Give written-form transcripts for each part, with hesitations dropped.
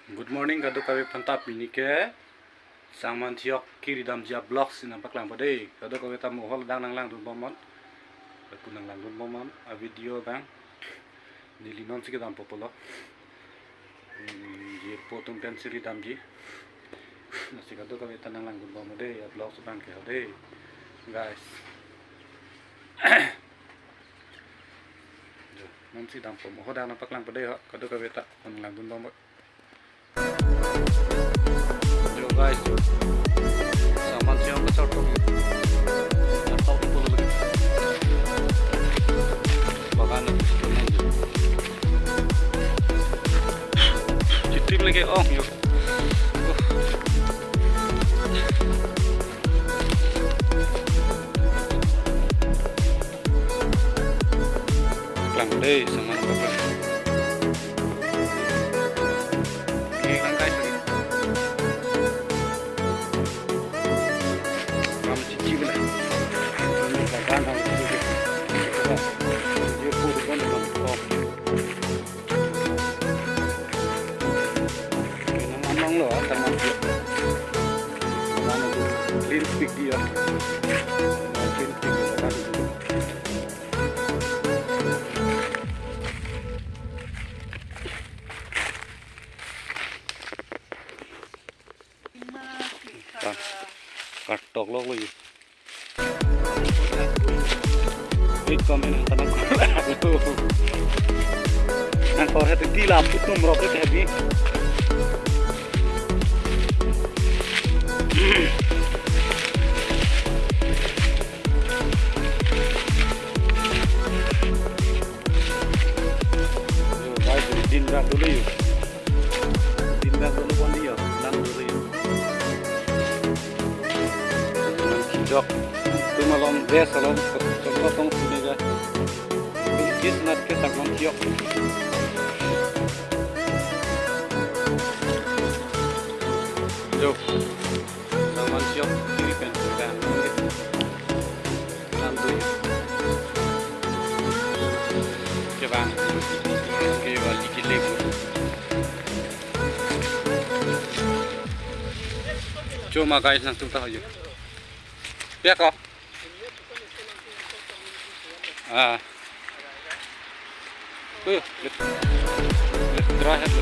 Good morning kadu kawe pantap ini ke sangman tiok kiri dam jia blocks ina paklang pada kadu kawe tamu hol dang lang dun bomon aku nang lang dun bomon a video bang nili non sik dam popolo je potong pensil dam ji nasi kadu kawe tanang lang dun bomon de a blocks bang ke de guys non sik dam pomo hodang na paklang pada kadu kawe ta nang lang dun bomon. Yo guys, saman siang besar tuh, atau itu lagi, bahkan citim lagi yuk. Pelan deh, saman pelan. Kartok lo lagi. Komen tanang ko. Nang kor het dilap tutum roket hebi. Yo guys, din rak dulu yuk. Din rak dulu pon dia, dan dulu yuk. Kijok. Tu malam deh salam potong sini ga. Kis nat ke takon kijok. Yo. Saman kijok kiri pen kan. Nanti. Coba. Oke, balik lagi. Cuma guys nang tu tahu yuk. Ya kok. Let's try it.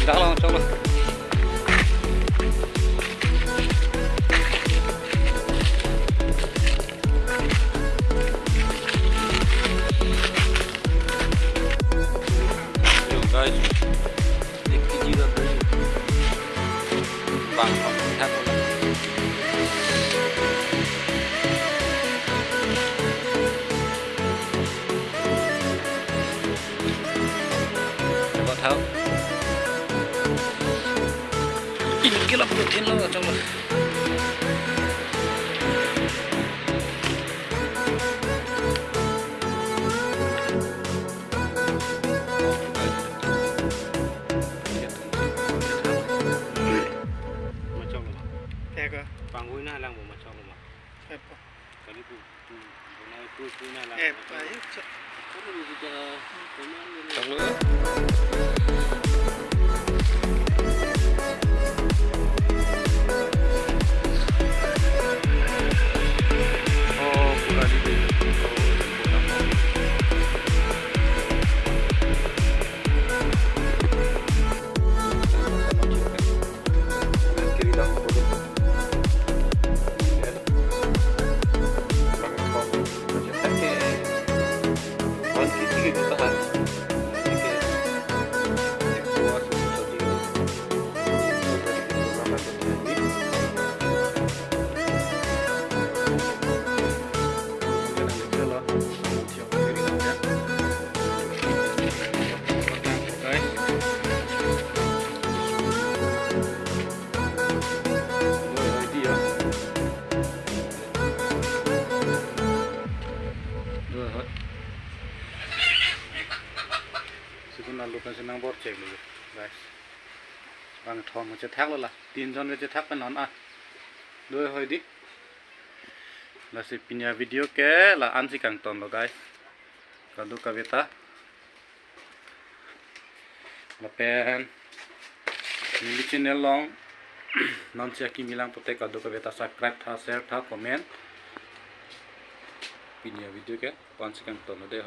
Dah lah, coba. Yo guys. Bang, tap on tháo in cái lập được thiên lo ở trong này Panggui na lang mo macam mo. Apa? Kali tu naik tu na lang. Baik. Kamu juga pemain ni. Oh, bukan ini. Lupa senang bor cek dulu guys bang thong mà thác luôn là tin con với thác bên nón đôi hơi đi là sẽ pin video ke là ăn chỉ càng tồn rồi guys kado kaveta lapen mili channel long non sia ki milang tote kado kaveta subscribe tha share tha comment pinya video ke 1 second to no de